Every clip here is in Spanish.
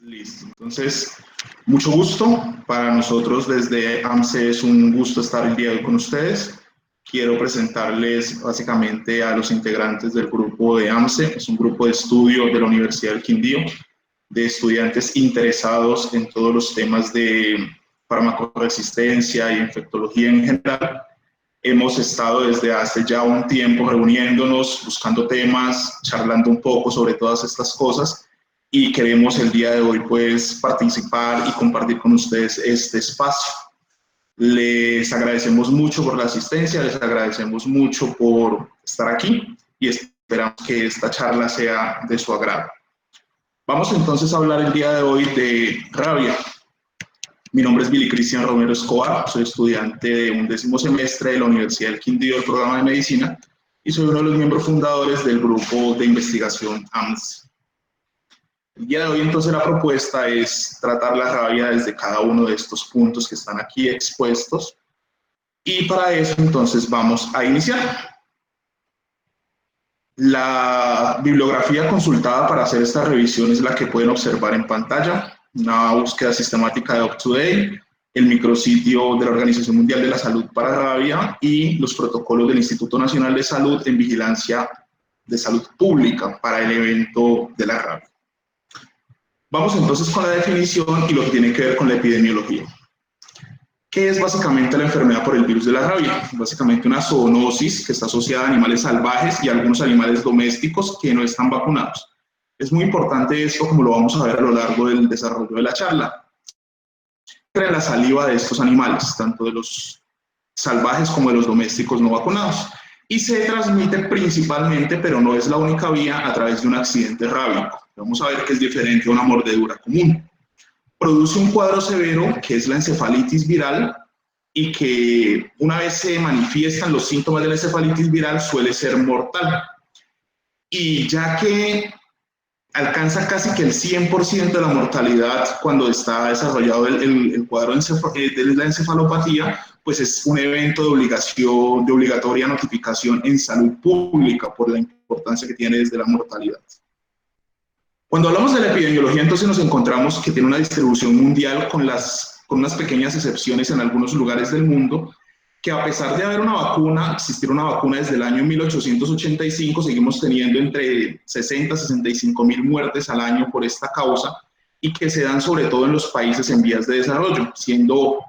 Listo. Entonces, mucho gusto. Para nosotros desde AMSE es un gusto estar el día de hoy con ustedes. Quiero presentarles básicamente a los integrantes del grupo de AMSE. Es un grupo de estudio de la Universidad del Quindío, de estudiantes interesados en todos los temas de farmacoresistencia y infectología en general. Hemos estado desde hace ya un tiempo reuniéndonos, buscando temas, charlando un poco sobre todas estas cosas y queremos el día de hoy pues participar y compartir con ustedes este espacio. Les agradecemos mucho por la asistencia, les agradecemos mucho por estar aquí y esperamos que esta charla sea de su agrado. Vamos entonces a hablar el día de hoy de rabia. Mi nombre es Billy Cristian Romero Escobar, soy estudiante de 11º semestre de la Universidad del Quindío del programa de medicina y soy uno de los miembros fundadores del grupo de investigación AMSE. El día de hoy entonces la propuesta es tratar la rabia desde cada uno de estos puntos que están aquí expuestos y para eso entonces vamos a iniciar. La bibliografía consultada para hacer esta revisión es la que pueden observar en pantalla, una búsqueda sistemática de UpToDate, el micrositio de la Organización Mundial de la Salud para rabia y los protocolos del Instituto Nacional de Salud en Vigilancia de Salud Pública para el evento de la rabia. Vamos entonces con la definición y lo que tiene que ver con la epidemiología. ¿Qué es básicamente la enfermedad por el virus de la rabia? Básicamente una zoonosis que está asociada a animales salvajes y a algunos animales domésticos que no están vacunados. Es muy importante esto, como lo vamos a ver a lo largo del desarrollo de la charla. Entre la saliva de estos animales, tanto de los salvajes como de los domésticos no vacunados. Y se transmite principalmente, pero no es la única vía, a través de un accidente rábico. Vamos a ver que es diferente a una mordedura común. Produce un cuadro severo, que es la encefalitis viral, y que una vez se manifiestan los síntomas de la encefalitis viral suele ser mortal. Y ya que alcanza casi que el 100% de la mortalidad cuando está desarrollado el cuadro de la encefalopatía, pues es un evento de obligatoria notificación en salud pública por la importancia que tiene desde la mortalidad. Cuando hablamos de la epidemiología, entonces nos encontramos que tiene una distribución mundial con unas pequeñas excepciones en algunos lugares del mundo, que a pesar de haber una vacuna, existir una vacuna desde el año 1885, seguimos teniendo entre 60 y 65 mil muertes al año por esta causa, y que se dan sobre todo en los países en vías de desarrollo, siendo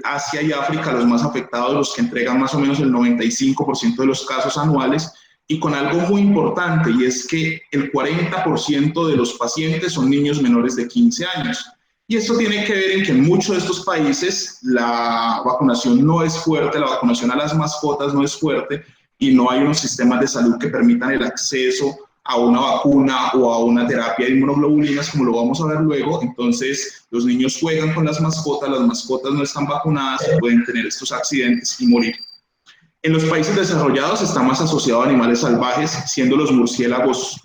Asia y África los más afectados, los que entregan más o menos el 95% de los casos anuales, y con algo muy importante, y es que el 40% de los pacientes son niños menores de 15 años. Y esto tiene que ver en que en muchos de estos países la vacunación no es fuerte, la vacunación a las mascotas no es fuerte, y no hay unos sistemas de salud que permitan el acceso a una vacuna o a una terapia de inmunoglobulinas, como lo vamos a ver luego. Entonces, los niños juegan con las mascotas no están vacunadas y pueden tener estos accidentes y morir. En los países desarrollados está más asociado a animales salvajes, siendo los murciélagos,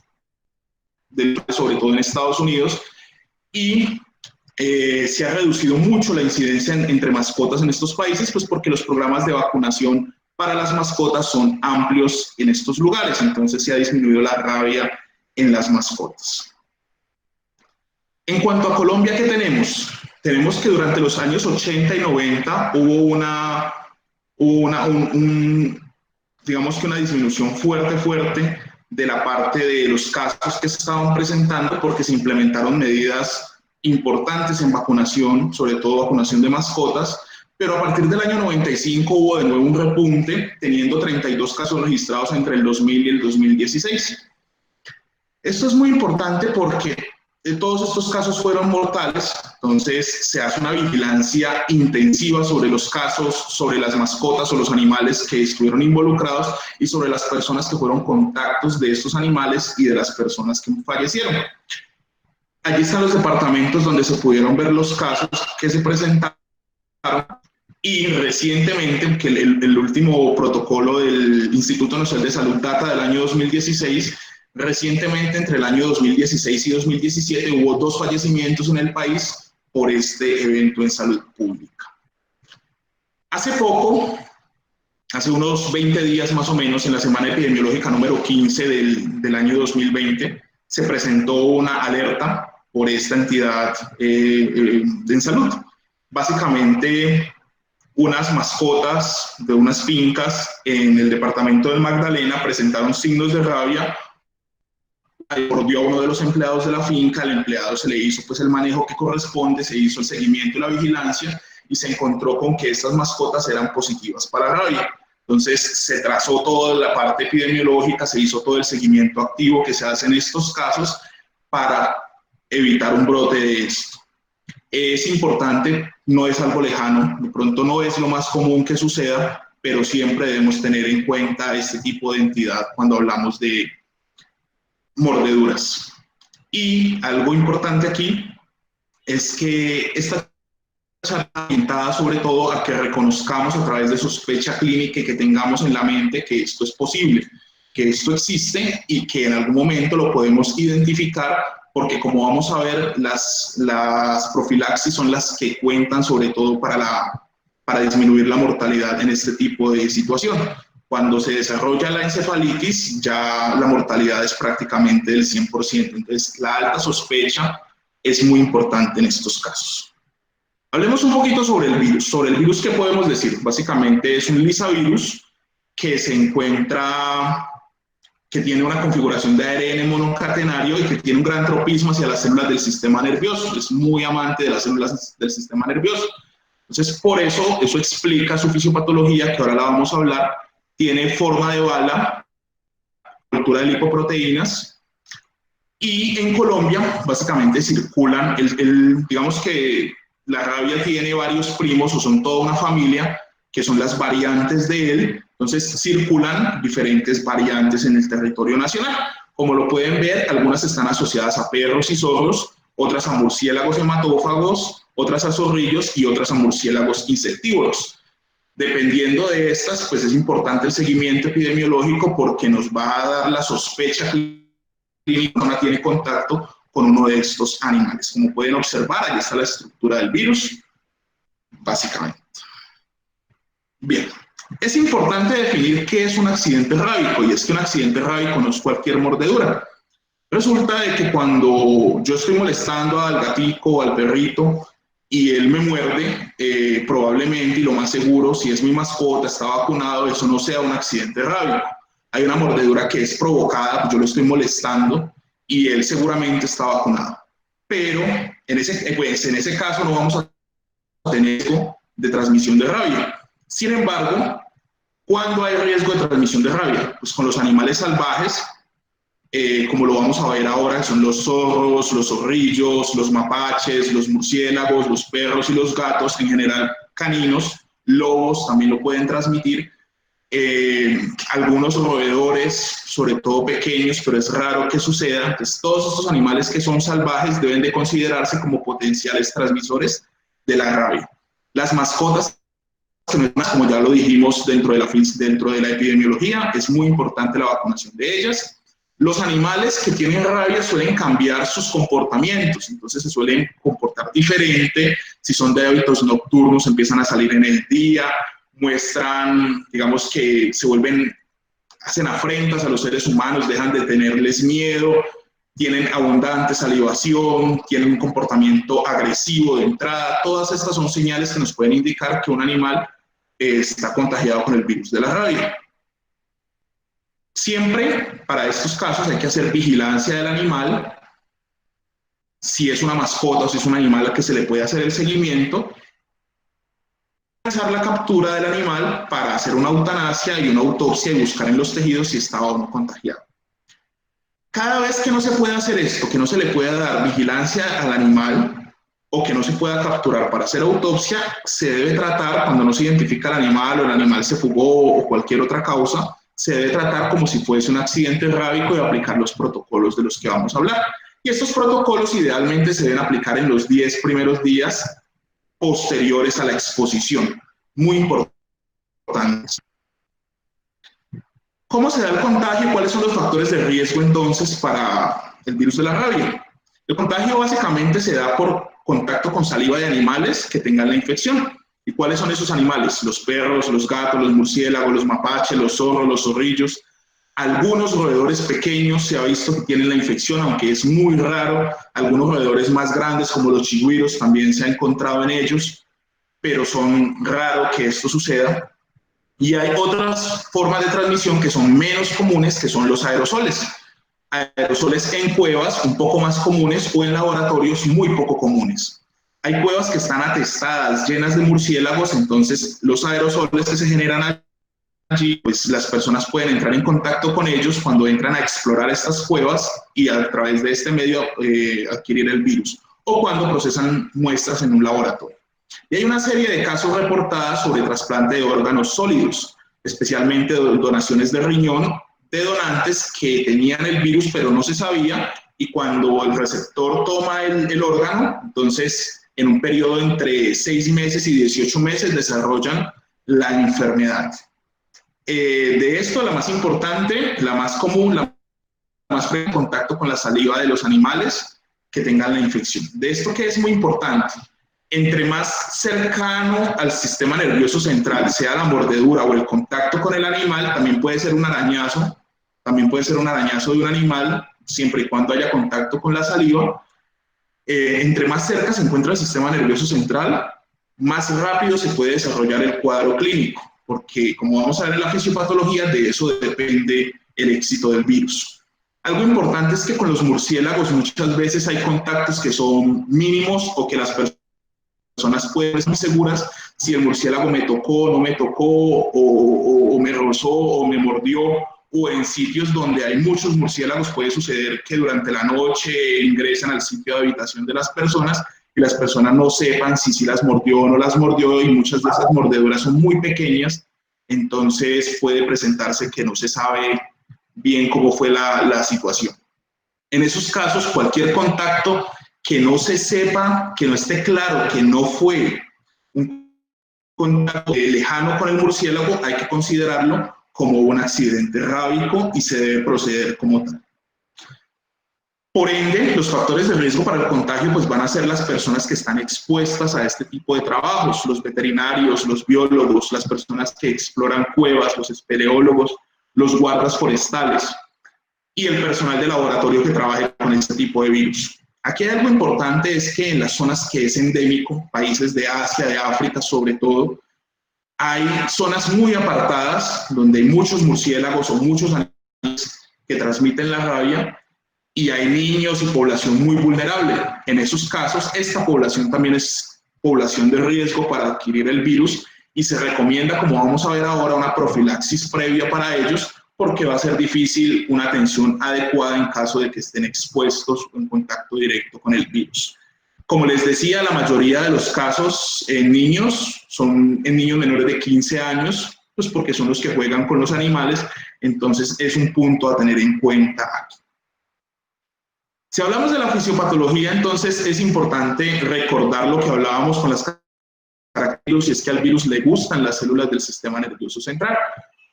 sobre todo en Estados Unidos, y se ha reducido mucho la incidencia entre mascotas en estos países, pues porque los programas de vacunación para las mascotas son amplios en estos lugares, entonces se ha disminuido la rabia en las mascotas. En cuanto a Colombia, ¿qué tenemos? Tenemos que durante los años 80 y 90 hubo digamos que una disminución fuerte de la parte de los casos que se estaban presentando porque se implementaron medidas importantes en vacunación, sobre todo vacunación de mascotas, pero a partir del año 95 hubo de nuevo un repunte, teniendo 32 casos registrados entre el 2000 y el 2016. Esto es muy importante porque todos estos casos fueron mortales, entonces se hace una vigilancia intensiva sobre los casos, sobre las mascotas o los animales que estuvieron involucrados y sobre las personas que fueron contactos de estos animales y de las personas que fallecieron. Allí están los departamentos donde se pudieron ver los casos que se presentaron y recientemente, que el último protocolo del Instituto Nacional de Salud data del año 2016, recientemente entre el año 2016 y 2017 hubo 2 fallecimientos en el país por este evento en salud pública. Hace poco, hace unos 20 días más o menos, en la semana epidemiológica número 15 del año 2020, se presentó una alerta por esta entidad en salud. Básicamente, unas mascotas de unas fincas en el departamento del Magdalena presentaron signos de rabia, mordió a uno de los empleados de la finca, al empleado se le hizo pues el manejo que corresponde, se hizo el seguimiento y la vigilancia y se encontró con que estas mascotas eran positivas para rabia. Entonces se trazó toda la parte epidemiológica, se hizo todo el seguimiento activo que se hace en estos casos para evitar un brote de esto. Es importante, no es algo lejano, de pronto no es lo más común que suceda, pero siempre debemos tener en cuenta este tipo de entidad cuando hablamos de mordeduras. Y algo importante aquí es que esta charla está orientada sobre todo a que reconozcamos a través de sospecha clínica y que tengamos en la mente que esto es posible, que esto existe y que en algún momento lo podemos identificar, porque como vamos a ver, las profilaxis son las que cuentan sobre todo para disminuir la mortalidad en este tipo de situación. Cuando se desarrolla la encefalitis, ya la mortalidad es prácticamente del 100%. Entonces, la alta sospecha es muy importante en estos casos. Hablemos un poquito sobre el virus. Sobre el virus, ¿qué podemos decir? Básicamente es un lisavirus que se encuentra, que tiene una configuración de ARN monocatenario y que tiene un gran tropismo hacia las células del sistema nervioso. Es muy amante de las células del sistema nervioso. Entonces, por eso explica su fisiopatología, que ahora la vamos a hablar. Tiene forma de bala, cultura de lipoproteínas, y en Colombia básicamente circulan, digamos que la rabia tiene varios primos o son toda una familia, que son las variantes de él. Entonces circulan diferentes variantes en el territorio nacional. Como lo pueden ver, algunas están asociadas a perros y zorros, otras a murciélagos hematófagos, otras a zorrillos y otras a murciélagos insectívoros. Dependiendo de estas, pues es importante el seguimiento epidemiológico porque nos va a dar la sospecha clínica que tiene contacto con uno de estos animales. Como pueden observar, ahí está la estructura del virus, básicamente. Bien, es importante definir qué es un accidente rábico, y es que un accidente rábico no es cualquier mordedura. Resulta de que cuando yo estoy molestando al gatico o al perrito, y él me muerde, probablemente, y lo más seguro, si es mi mascota, está vacunado, eso no sea un accidente rábico. Hay una mordedura que es provocada, yo lo estoy molestando, y él seguramente está vacunado. Pero en ese caso no vamos a tener riesgo de transmisión de rabia. Sin embargo, ¿cuándo hay riesgo de transmisión de rabia? Pues con los animales salvajes, como lo vamos a ver ahora, son los zorros, los zorrillos, los mapaches, los murciélagos, los perros y los gatos, en general caninos, lobos también lo pueden transmitir, algunos roedores, sobre todo pequeños, pero es raro que suceda. Entonces, todos estos animales que son salvajes deben de considerarse como potenciales transmisores de la rabia. Las mascotas, como ya lo dijimos dentro de la epidemiología, es muy importante la vacunación de ellas. Los animales que tienen rabia suelen cambiar sus comportamientos, entonces se suelen comportar diferente. Si son de hábitos nocturnos, empiezan a salir en el día, muestran, digamos que hacen afrentas a los seres humanos, dejan de tenerles miedo, tienen abundante salivación, tienen un comportamiento agresivo de entrada. Todas estas son señales que nos pueden indicar que un animal está contagiado con el virus de la rabia. Siempre, para estos casos, hay que hacer vigilancia del animal. Si es una mascota o si es un animal al que se le puede hacer el seguimiento, realizar la captura del animal para hacer una eutanasia y una autopsia y buscar en los tejidos si estaba o no contagiado. Cada vez que no se pueda hacer esto, que no se le pueda dar vigilancia al animal o que no se pueda capturar para hacer autopsia, se debe tratar, cuando no se identifica el animal o el animal se fugó o cualquier otra causa, se debe tratar como si fuese un accidente rábico y aplicar los protocolos de los que vamos a hablar. Y estos protocolos idealmente se deben aplicar en los 10 primeros días posteriores a la exposición. Muy importante. ¿Cómo se da el contagio y cuáles son los factores de riesgo entonces para el virus de la rabia? El contagio básicamente se da por contacto con saliva de animales que tengan la infección. ¿Y cuáles son esos animales? Los perros, los gatos, los murciélagos, los mapaches, los zorros, los zorrillos. Algunos roedores pequeños se ha visto que tienen la infección, aunque es muy raro. Algunos roedores más grandes, como los chigüiros, también se ha encontrado en ellos, pero son raro que esto suceda. Y hay otras formas de transmisión que son menos comunes, que son los aerosoles. Aerosoles en cuevas, un poco más comunes, o en laboratorios muy poco comunes. Hay cuevas que están atestadas, llenas de murciélagos, entonces los aerosoles que se generan allí, pues las personas pueden entrar en contacto con ellos cuando entran a explorar estas cuevas y a través de este medio adquirir el virus, o cuando procesan muestras en un laboratorio. Y hay una serie de casos reportados sobre trasplante de órganos sólidos, especialmente donaciones de riñón de donantes que tenían el virus pero no se sabía, y cuando el receptor toma el órgano, entonces en un periodo entre 6 meses y 18 meses desarrollan la enfermedad. De esto, la más importante, la más común, la más en contacto con la saliva de los animales que tengan la infección. De esto que es muy importante, entre más cercano al sistema nervioso central sea la mordedura o el contacto con el animal, también puede ser un arañazo de un animal, siempre y cuando haya contacto con la saliva. Entre más cerca se encuentra el sistema nervioso central, más rápido se puede desarrollar el cuadro clínico, porque como vamos a ver en la fisiopatología, de eso depende el éxito del virus. Algo importante es que con los murciélagos muchas veces hay contactos que son mínimos o que las personas pueden estar seguras si el murciélago me tocó, no me tocó, o me rozó o me mordió, o en sitios donde hay muchos murciélagos puede suceder que durante la noche ingresan al sitio de habitación de las personas y las personas no sepan si las mordió o no las mordió, y muchas de esas mordeduras son muy pequeñas, entonces puede presentarse que no se sabe bien cómo fue la situación. En esos casos, cualquier contacto que no se sepa, que no esté claro que no fue un contacto lejano con el murciélago, hay que considerarlo como un accidente rábico y se debe proceder como tal. Por ende, los factores de riesgo para el contagio pues van a ser las personas que están expuestas a este tipo de trabajos, los veterinarios, los biólogos, las personas que exploran cuevas, los espeleólogos, los guardas forestales y el personal de laboratorio que trabaje con este tipo de virus. Aquí hay algo importante, es que en las zonas que es endémico, países de Asia, de África sobre todo, hay zonas muy apartadas donde hay muchos murciélagos o muchos animales que transmiten la rabia, y hay niños y población muy vulnerable. En esos casos, esta población también es población de riesgo para adquirir el virus, y se recomienda, como vamos a ver ahora, una profilaxis previa para ellos, porque va a ser difícil una atención adecuada en caso de que estén expuestos o en contacto directo con el virus. Como les decía, la mayoría de los casos en niños son en niños menores de 15 años, pues porque son los que juegan con los animales, entonces es un punto a tener en cuenta aquí. Si hablamos de la fisiopatología, entonces es importante recordar lo que hablábamos con las características, y es que al virus le gustan las células del sistema nervioso central.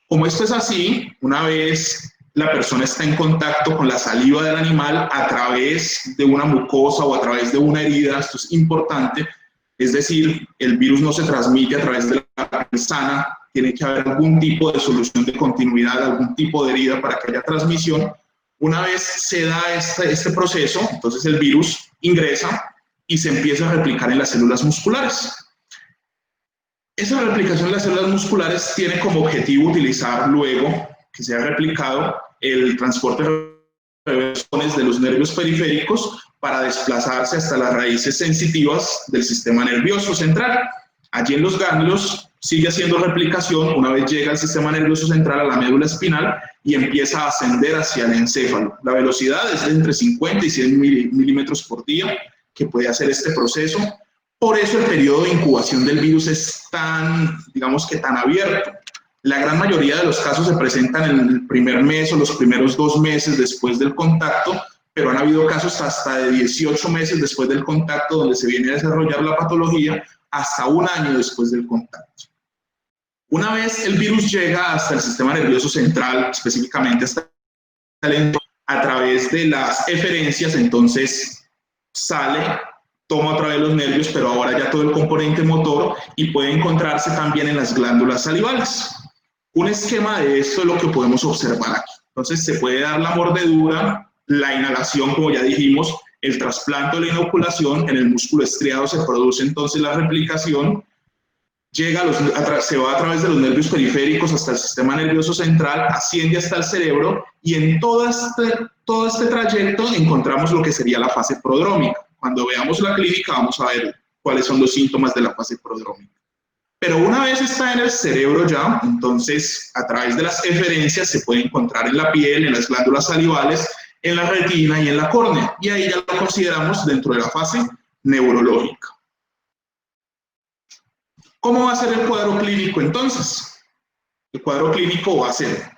Como esto es así, una vez la persona está en contacto con la saliva del animal a través de una mucosa o a través de una herida, esto es importante, es decir, el virus no se transmite a través de la piel sana, tiene que haber algún tipo de solución de continuidad, algún tipo de herida para que haya transmisión. Una vez se da este proceso, entonces el virus ingresa y se empieza a replicar en las células musculares. Esa replicación en las células musculares tiene como objetivo utilizar luego que se ha replicado el transporte de los nervios periféricos para desplazarse hasta las raíces sensitivas del sistema nervioso central. Allí en los ganglios sigue haciendo replicación, una vez llega al sistema nervioso central, a la médula espinal, y empieza a ascender hacia el encéfalo. La velocidad es de entre 50 y 100 milímetros por día que puede hacer este proceso. Por eso el periodo de incubación del virus es tan, digamos que tan abierto. La gran mayoría de los casos se presentan en el primer mes o los primeros 2 meses después del contacto, pero han habido casos hasta de 18 meses después del contacto donde se viene a desarrollar la patología, hasta 1 año después del contacto. Una vez el virus llega hasta el sistema nervioso central, específicamente hasta el entorno, a través de las eferencias, entonces sale, toma otra vez los nervios, pero ahora ya todo el componente motor, y puede encontrarse también en las glándulas salivales. Un esquema de esto es lo que podemos observar aquí. Entonces se puede dar la mordedura, la inhalación, como ya dijimos, el trasplante o la inoculación, en el músculo estriado se produce entonces la replicación, se va a través de los nervios periféricos hasta el sistema nervioso central, asciende hasta el cerebro y en todo este trayecto encontramos lo que sería la fase prodrómica. Cuando veamos la clínica vamos a ver cuáles son los síntomas de la fase prodrómica. Pero una vez está en el cerebro ya, entonces a través de las eferencias se puede encontrar en la piel, en las glándulas salivales, en la retina y en la córnea. Y ahí ya lo consideramos dentro de la fase neurológica. ¿Cómo va a ser el cuadro clínico entonces? El cuadro clínico va a ser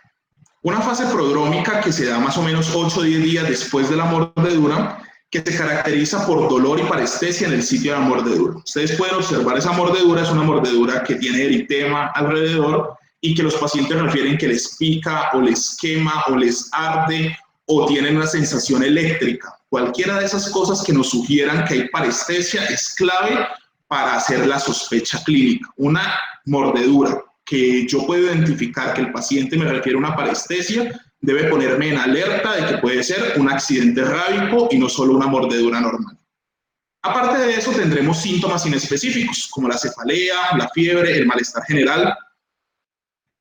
una fase prodrómica que se da más o menos 8 o 10 días después de la mordedura, que se caracteriza por dolor y parestesia en el sitio de la mordedura. Ustedes pueden observar esa mordedura, es una mordedura que tiene eritema alrededor y que los pacientes refieren que les pica o les quema o les arde o tienen una sensación eléctrica. Cualquiera de esas cosas que nos sugieran que hay parestesia es clave para hacer la sospecha clínica. Una mordedura que yo puedo identificar que el paciente me refiere a una parestesia, debe ponerme en alerta de que puede ser un accidente rábico y no solo una mordedura normal. Aparte de eso, tendremos síntomas inespecíficos, como la cefalea, la fiebre, el malestar general,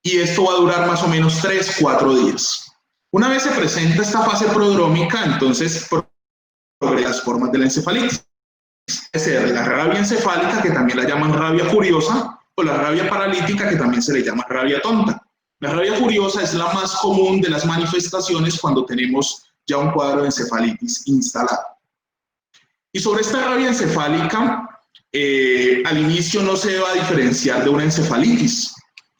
y esto va a durar más o menos 3-4 días. Una vez se presenta esta fase prodrómica, entonces progresan las formas de la encefalitis. Puede ser la rabia encefálica, que también la llaman rabia furiosa, o la rabia paralítica, que también se le llama rabia tonta. La rabia furiosa es la más común de las manifestaciones cuando tenemos ya un cuadro de encefalitis instalado. Y sobre esta rabia encefálica, al inicio no se va a diferenciar de una encefalitis.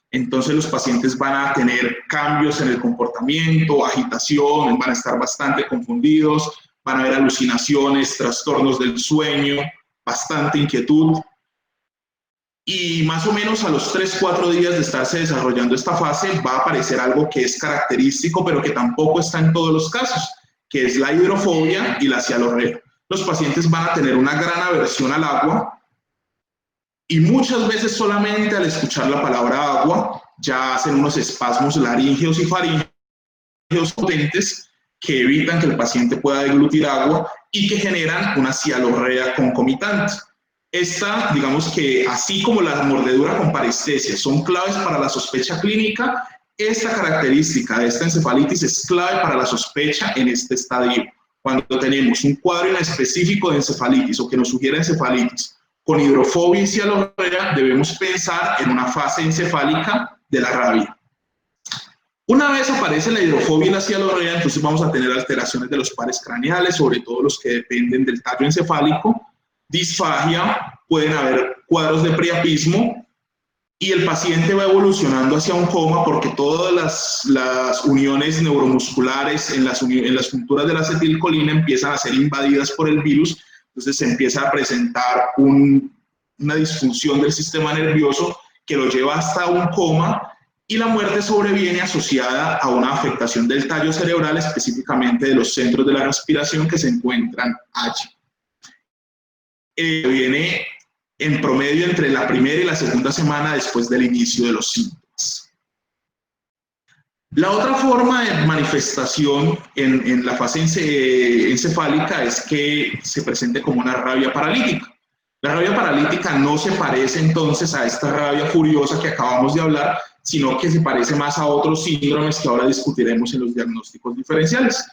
Entonces los pacientes van a tener cambios en el comportamiento, agitación, van a estar bastante confundidos, van a haber alucinaciones, trastornos del sueño, bastante inquietud. Y más o menos a los 3-4 días de estarse desarrollando esta fase va a aparecer algo que es característico, pero que tampoco está en todos los casos, que es la hidrofobia y la cialorrea. Los pacientes van a tener una gran aversión al agua y muchas veces solamente al escuchar la palabra agua ya hacen unos espasmos laríngeos y faríngeos potentes que evitan que el paciente pueda deglutir agua y que generan una cialorrea concomitante. Esta, digamos que así como la mordedura con parestesia son claves para la sospecha clínica, esta característica de esta encefalitis es clave para la sospecha en este estadio. Cuando tenemos un cuadro en específico de encefalitis o que nos sugiere encefalitis con hidrofobia y cialorrea, debemos pensar en una fase encefálica de la rabia. Una vez aparece la hidrofobia y la cialorrea, entonces vamos a tener alteraciones de los pares craneales, sobre todo los que dependen del tallo encefálico, disfagia, pueden haber cuadros de priapismo y el paciente va evolucionando hacia un coma porque todas las uniones neuromusculares en las junturas de la acetilcolina empiezan a ser invadidas por el virus, entonces se empieza a presentar una disfunción del sistema nervioso que lo lleva hasta un coma y la muerte sobreviene asociada a una afectación del tallo cerebral, específicamente de los centros de la respiración que se encuentran allí. Viene en promedio entre la primera y la segunda semana después del inicio de los síntomas. La otra forma de manifestación en la fase encefálica es que se presente como una rabia paralítica. La rabia paralítica no se parece entonces a esta rabia furiosa que acabamos de hablar, sino que se parece más a otros síndromes que ahora discutiremos en los diagnósticos diferenciales.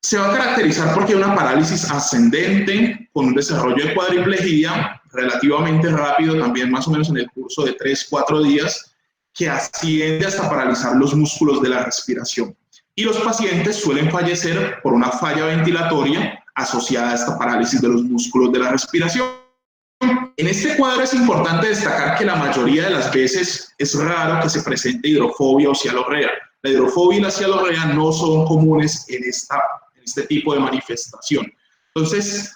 Se va a caracterizar porque hay una parálisis ascendente con un desarrollo de cuadriplegia relativamente rápido, también más o menos en el curso de 3-4 días, que asciende hasta paralizar los músculos de la respiración. Y los pacientes suelen fallecer por una falla ventilatoria asociada a esta parálisis de los músculos de la respiración. En este cuadro es importante destacar que la mayoría de las veces es raro que se presente hidrofobia o cialorrea. La hidrofobia y la cialorrea no son comunes en este tipo de manifestación. Entonces,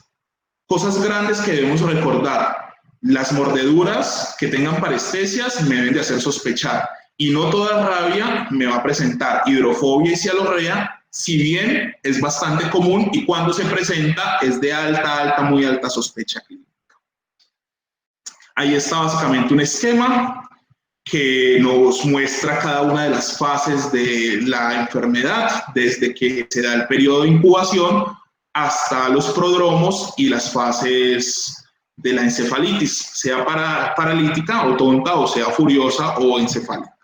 cosas grandes que debemos recordar. Las mordeduras que tengan parestesias me deben de hacer sospechar. Y no toda rabia me va a presentar hidrofobia y cialorrea, si bien es bastante común y cuando se presenta es de alta, muy alta sospecha clínica. Ahí está básicamente un esquema. que nos muestra cada una de las fases de la enfermedad, desde que se da el periodo de incubación hasta los prodromos y las fases de la encefalitis, sea paralítica o tonta, o sea furiosa o encefálica,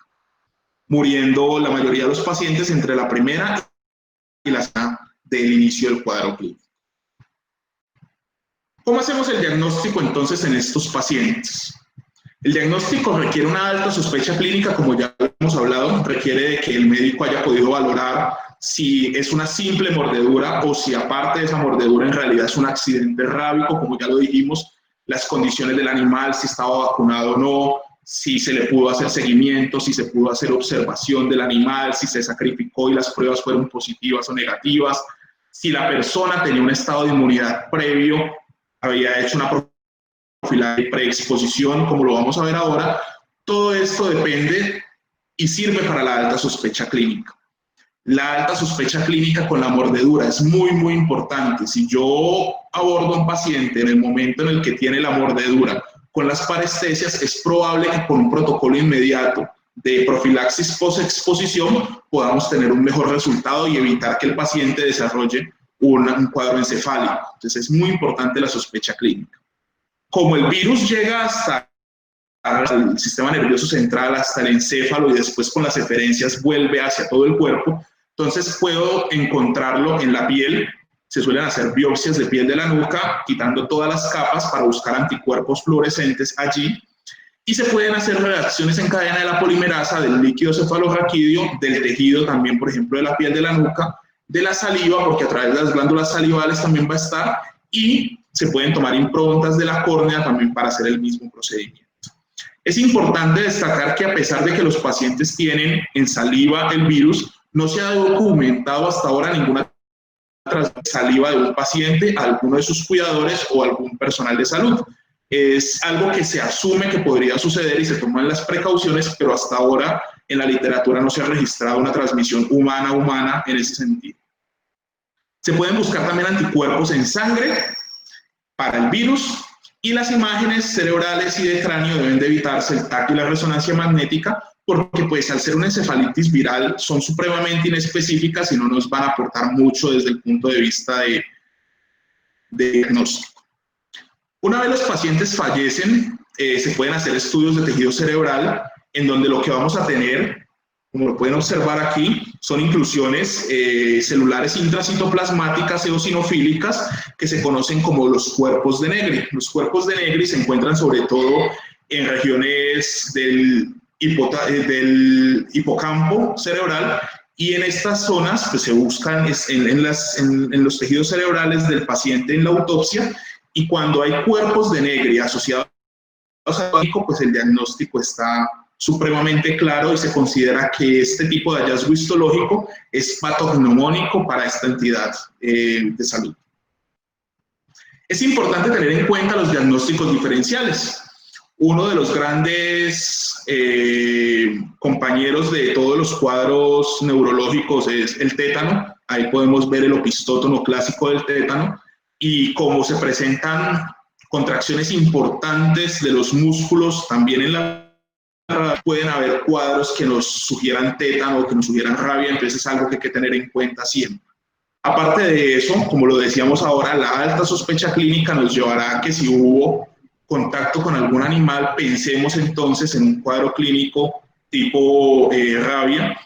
muriendo la mayoría de los pacientes entre la primera y la segunda del inicio del cuadro clínico. ¿Cómo hacemos el diagnóstico entonces en estos pacientes? El diagnóstico requiere una alta sospecha clínica, como ya hemos hablado, requiere de que el médico haya podido valorar si es una simple mordedura o si aparte de esa mordedura en realidad es un accidente rábico, como ya lo dijimos, las condiciones del animal, si estaba vacunado o no, si se le pudo hacer seguimiento, si se pudo hacer observación del animal, si se sacrificó y las pruebas fueron positivas o negativas, si la persona tenía un estado de inmunidad previo, había hecho una profilaxis de preexposición, como lo vamos a ver ahora. Todo esto depende y sirve para la alta sospecha clínica. La alta sospecha clínica con la mordedura es muy, muy importante. Si yo abordo a un paciente en el momento en el que tiene la mordedura con las parestesias, es probable que con un protocolo inmediato de profilaxis post-exposición podamos tener un mejor resultado y evitar que el paciente desarrolle un cuadro encefálico. Entonces es muy importante la sospecha clínica. Como el virus llega hasta el sistema nervioso central, hasta el encéfalo y después con las eferencias vuelve hacia todo el cuerpo, entonces puedo encontrarlo en la piel. Se suelen hacer biopsias de piel de la nuca, quitando todas las capas para buscar anticuerpos fluorescentes allí. Y se pueden hacer reacciones en cadena de la polimerasa del líquido cefalorraquídeo, del tejido también, por ejemplo, de la piel de la nuca, de la saliva, porque a través de las glándulas salivales también va a estar, y se pueden tomar improntas de la córnea también para hacer el mismo procedimiento. Es importante destacar que a pesar de que los pacientes tienen en saliva el virus, no se ha documentado hasta ahora ninguna saliva de un paciente a alguno de sus cuidadores o algún personal de salud. Es algo que se asume que podría suceder y se toman las precauciones, pero hasta ahora en la literatura no se ha registrado una transmisión humana-humana en ese sentido. Se pueden buscar también anticuerpos en sangre para el virus y las imágenes cerebrales y de cráneo deben de evitarse el tacto y la resonancia magnética porque pues al ser una encefalitis viral son supremamente inespecíficas y no nos van a aportar mucho desde el punto de vista de diagnóstico. Una vez los pacientes fallecen, se pueden hacer estudios de tejido cerebral en donde lo que vamos a tener, como lo pueden observar aquí, son inclusiones celulares intracitoplasmáticas eosinofílicas que se conocen como los cuerpos de Negri. Los cuerpos de Negri se encuentran sobre todo en regiones del hipocampo cerebral y en estas zonas pues, se buscan en los tejidos cerebrales del paciente en la autopsia y cuando hay cuerpos de Negri asociados al pues el diagnóstico está supremamente claro y se considera que este tipo de hallazgo histológico es patognomónico para esta entidad de salud. Es importante tener en cuenta los diagnósticos diferenciales. Uno de los grandes compañeros de todos los cuadros neurológicos es el tétano. Ahí podemos ver el opistótono clásico del tétano y cómo se presentan contracciones importantes de los músculos también en la pueden haber cuadros que nos sugieran tétano o que nos sugieran rabia, entonces es algo que hay que tener en cuenta siempre. Aparte de eso, como lo decíamos ahora, la alta sospecha clínica nos llevará a que si hubo contacto con algún animal, pensemos entonces en un cuadro clínico tipo rabia,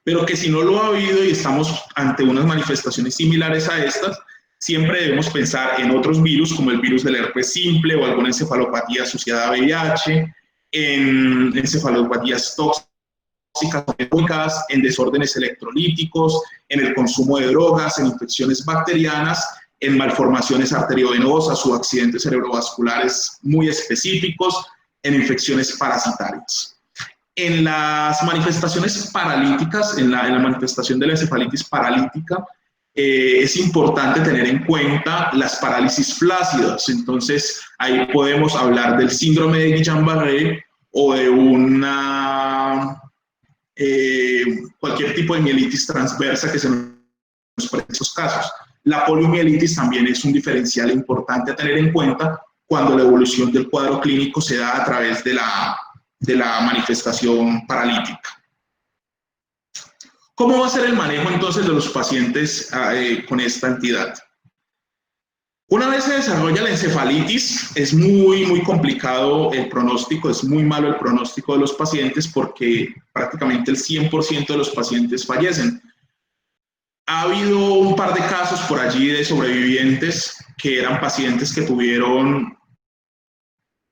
pero que si no lo ha habido y estamos ante unas manifestaciones similares a estas, siempre debemos pensar en otros virus como el virus del herpes simple o alguna encefalopatía asociada a VIH, en encefalopatías tóxicas, en desórdenes electrolíticos, en el consumo de drogas, en infecciones bacterianas, en malformaciones arteriovenosas o accidentes cerebrovasculares muy específicos, en infecciones parasitarias. En las manifestaciones paralíticas, en la manifestación de la encefalitis paralítica, es importante tener en cuenta las parálisis flácidas. Entonces, ahí podemos hablar del síndrome de Guillain-Barré o de cualquier tipo de mielitis transversa que se nos presenta en estos casos. La poliomielitis también es un diferencial importante a tener en cuenta cuando la evolución del cuadro clínico se da a través de la de la manifestación paralítica. ¿Cómo va a ser el manejo entonces de los pacientes con esta entidad? Una vez se desarrolla la encefalitis, es muy complicado el pronóstico, es muy malo el pronóstico de los pacientes porque prácticamente el 100% de los pacientes fallecen. Ha habido un par de casos por allí de sobrevivientes que eran pacientes que tuvieron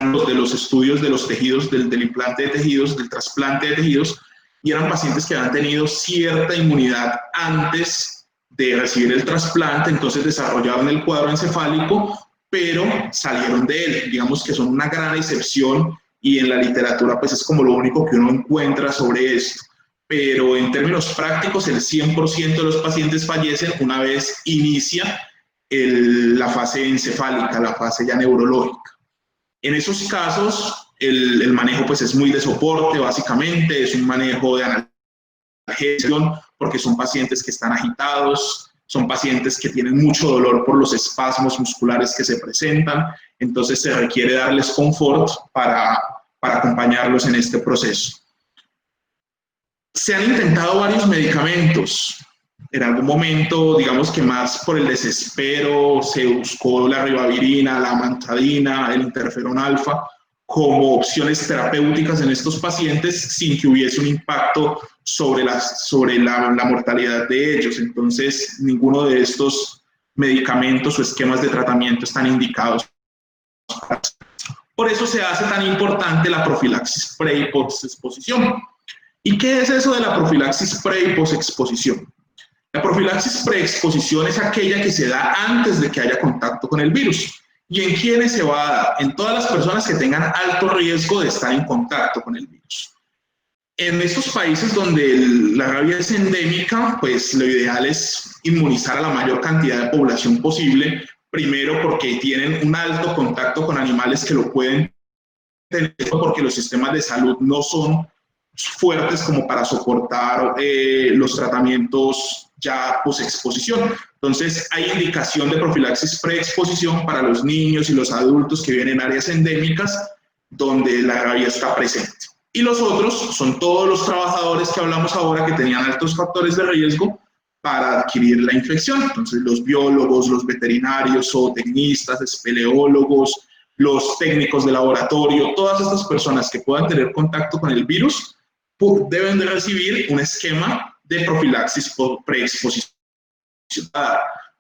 de los estudios de los tejidos, del implante de tejidos, del trasplante de tejidos, y eran pacientes que habían tenido cierta inmunidad antes de recibir el trasplante, entonces desarrollaron el cuadro encefálico, pero salieron de él. Digamos que son una gran excepción y en la literatura pues es como lo único que uno encuentra sobre esto. Pero en términos prácticos, el 100% de los pacientes fallecen una vez inicia la fase encefálica, la fase ya neurológica. En esos casos, el manejo pues es muy de soporte, básicamente, es un manejo de analgesia, porque son pacientes que están agitados, son pacientes que tienen mucho dolor por los espasmos musculares que se presentan, entonces se requiere darles confort para acompañarlos en este proceso. Se han intentado varios medicamentos. En algún momento, digamos que más por el desespero, se buscó la ribavirina, la amantadina, el interferón alfa como opciones terapéuticas en estos pacientes sin que hubiese un impacto sobre la mortalidad de ellos. Entonces, ninguno de estos medicamentos o esquemas de tratamiento están indicados. Por eso se hace tan importante la profilaxis pre y post-exposición. ¿Y qué es eso de la profilaxis pre y post-exposición? La profilaxis pre-exposición es aquella que se da antes de que haya contacto con el virus. ¿Y en quiénes se va a dar? En todas las personas que tengan alto riesgo de estar en contacto con el virus. En estos países donde la rabia es endémica, pues lo ideal es inmunizar a la mayor cantidad de población posible, primero porque tienen un alto contacto con animales que lo pueden tener, porque los sistemas de salud no son fuertes como para soportar los tratamientos ya post-exposición. Entonces, hay indicación de profilaxis pre-exposición para los niños y los adultos que viven en áreas endémicas donde la rabia está presente. Y los otros son todos los trabajadores que hablamos ahora que tenían altos factores de riesgo para adquirir la infección. Entonces, los biólogos, los veterinarios, zootecnistas, espeleólogos, los técnicos de laboratorio, todas estas personas que puedan tener contacto con el virus deben de recibir un esquema de profilaxis pre-exposición.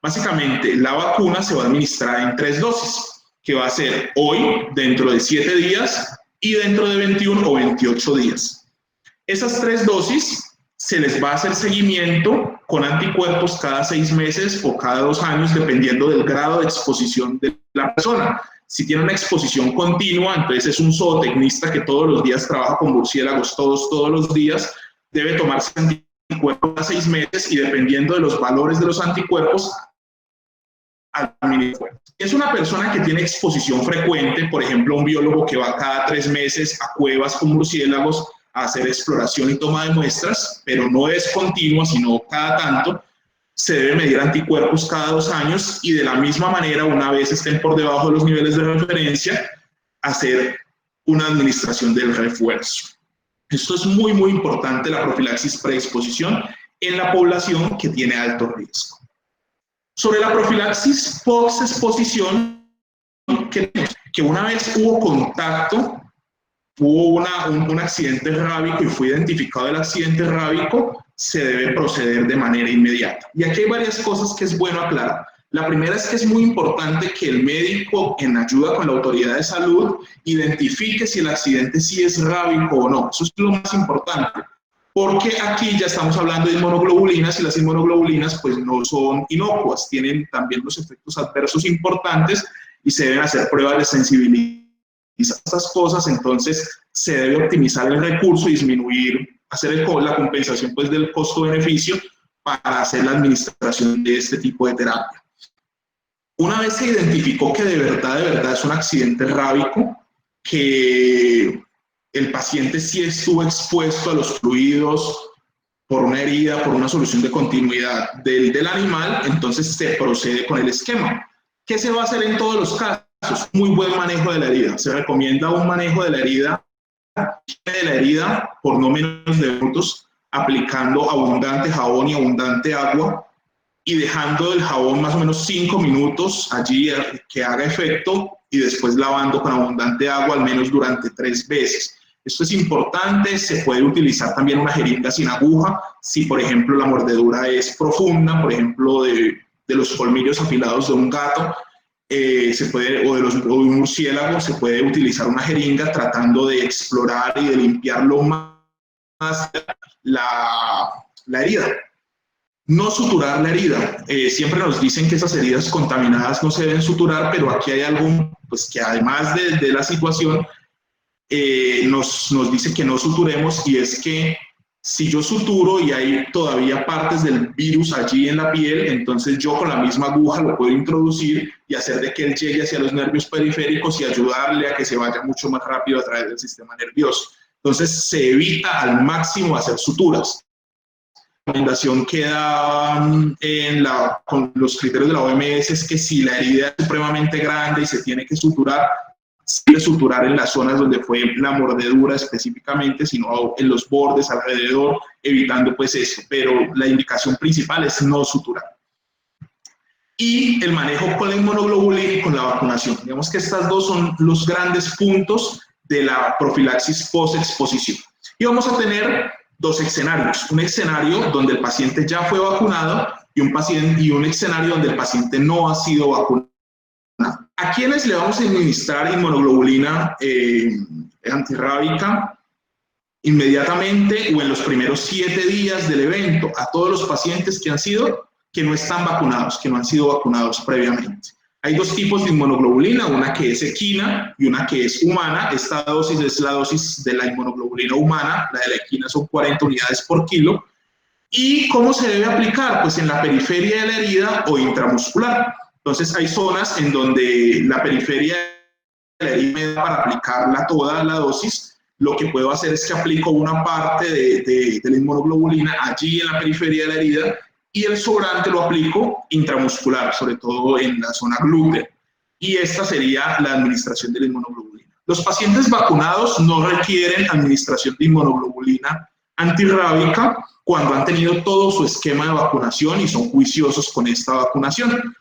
Básicamente, la vacuna se va a administrar en 3 dosis, que va a ser hoy, dentro de 7 días y dentro de 21 o 28 días. Esas 3 dosis se les va a hacer seguimiento con anticuerpos cada 6 meses o cada 2 años, dependiendo del grado de exposición de la persona. Si tiene una exposición continua, entonces es un zootecnista que todos los días trabaja con murciélagos, todos los días, debe tomarse anticuerpos cada 6 meses y dependiendo de los valores de los anticuerpos, es una persona que tiene exposición frecuente, por ejemplo, un biólogo que va cada 3 meses a cuevas con murciélagos a hacer exploración y toma de muestras, pero no es continua, sino cada tanto. Se debe medir anticuerpos cada 2 años y de la misma manera, una vez estén por debajo de los niveles de referencia, hacer una administración del refuerzo. Esto es muy importante, la profilaxis preexposición en la población que tiene alto riesgo. Sobre la profilaxis post-exposición, que una vez hubo contacto, hubo un accidente rábico y fue identificado el accidente rábico, se debe proceder de manera inmediata. Y aquí hay varias cosas que es bueno aclarar. La primera es que es muy importante que el médico, en ayuda con la autoridad de salud, identifique si el accidente sí es rábico o no. Eso es lo más importante. Porque aquí ya estamos hablando de inmunoglobulinas y las inmunoglobulinas pues no son inocuas, tienen también los efectos adversos importantes y se deben hacer pruebas de sensibilidad. Estas cosas, entonces se debe optimizar el recurso y disminuir, hacer la compensación pues del costo-beneficio para hacer la administración de este tipo de terapia. Una vez se identificó que de verdad es un accidente rábico, que el paciente sí estuvo expuesto a los fluidos por una herida, por una solución de continuidad del animal, entonces se procede con el esquema. ¿Qué se va a hacer en todos los casos? Muy buen manejo de la herida. Se recomienda un manejo de la herida de la herida por no menos de minutos, aplicando abundante jabón y abundante agua y dejando el jabón más o menos 5 minutos allí que haga efecto y después lavando con abundante agua al menos durante 3 veces. Esto es importante, se puede utilizar también una jeringa sin aguja si por ejemplo la mordedura es profunda, por ejemplo de los colmillos afilados de un gato, o de un murciélago, se puede utilizar una jeringa tratando de explorar y de limpiar lo más la herida. No suturar la herida. Siempre nos dicen que esas heridas contaminadas no se deben suturar, pero aquí hay algo pues, que además de la situación nos dice que no suturemos, y es que si yo suturo y hay todavía partes del virus allí en la piel, entonces yo con la misma aguja lo puedo introducir y hacer de que él llegue hacia los nervios periféricos y ayudarle a que se vaya mucho más rápido a través del sistema nervioso. Entonces se evita al máximo hacer suturas. La recomendación que da con los criterios de la OMS es que si la herida es supremamente grande y se tiene que suturar, se debe suturar en las zonas donde fue la mordedura específicamente, sino en los bordes alrededor, evitando pues eso, pero la indicación principal es no suturar. Y el manejo con la inmunoglobulina y con la vacunación. Digamos que estas dos son los grandes puntos de la profilaxis post-exposición. Y vamos a tener dos escenarios. Un escenario donde el paciente ya fue vacunado y un escenario donde el paciente no ha sido vacunado. ¿A quiénes le vamos a administrar inmunoglobulina antirrábica? Inmediatamente o en los primeros 7 días del evento, a todos los pacientes que no están vacunados, que no han sido vacunados previamente. Hay dos tipos de inmunoglobulina, una que es equina y una que es humana. Esta dosis es la dosis de la inmunoglobulina humana, la de la equina son 40 unidades por kilo. ¿Y cómo se debe aplicar? Pues en la periferia de la herida o intramuscular. Entonces hay zonas en donde la periferia de la herida me da para aplicarla toda la dosis. Lo que puedo hacer es que aplico una parte de la inmunoglobulina allí en la periferia de la herida y el sobrante lo aplico intramuscular, sobre todo en la zona glútea. Y esta sería la administración de la inmunoglobulina. Los pacientes vacunados no requieren administración de inmunoglobulina antirrábica cuando han tenido todo su esquema de vacunación y son juiciosos con esta vacunación.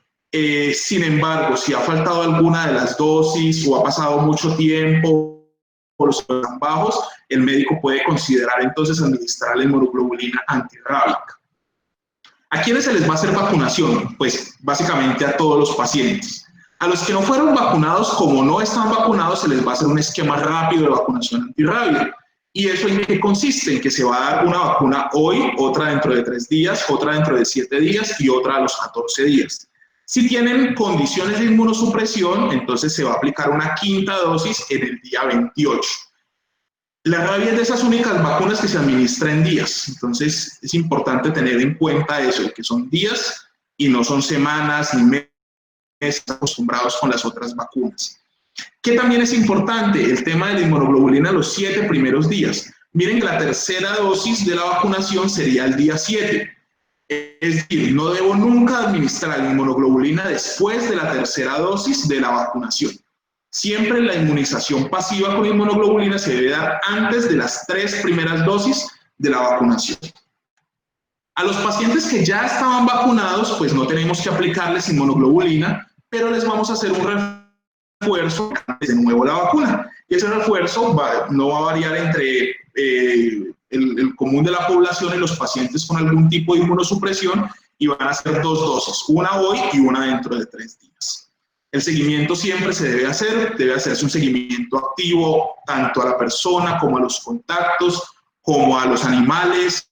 Sin embargo, si ha faltado alguna de las dosis o ha pasado mucho tiempo o los están bajos, el médico puede considerar entonces administrar la inmunoglobulina antirrábica. ¿A quiénes se les va a hacer vacunación? Pues básicamente a todos los pacientes. A los que no fueron vacunados, como no están vacunados, se les va a hacer un esquema rápido de vacunación antirrábica. ¿Y eso en qué consiste? En que se va a dar una vacuna hoy, otra dentro de 3 días, otra dentro de 7 días y otra a los 14 días. Si tienen condiciones de inmunosupresión, entonces se va a aplicar una 5ª dosis en el día 28. La rabia es de esas únicas vacunas que se administra en días, entonces es importante tener en cuenta eso, que son días y no son semanas ni meses acostumbrados con las otras vacunas. ¿Qué también es importante? El tema de la inmunoglobulina los 7 primeros días. Miren que la 3ª dosis de la vacunación sería el día 7. Es decir, no debo nunca administrar la inmunoglobulina después de la 3ª dosis de la vacunación. Siempre la inmunización pasiva con inmunoglobulina se debe dar antes de las 3 primeras dosis de la vacunación. A los pacientes que ya estaban vacunados, pues no tenemos que aplicarles inmunoglobulina, pero les vamos a hacer un refuerzo de nuevo la vacuna. Y ese refuerzo no va a variar entre el común de la población y los pacientes con algún tipo de inmunosupresión, y van a ser 2 dosis, una hoy y una dentro de 3 días. El seguimiento siempre se debe hacerse un seguimiento activo tanto a la persona como a los contactos, como a los animales,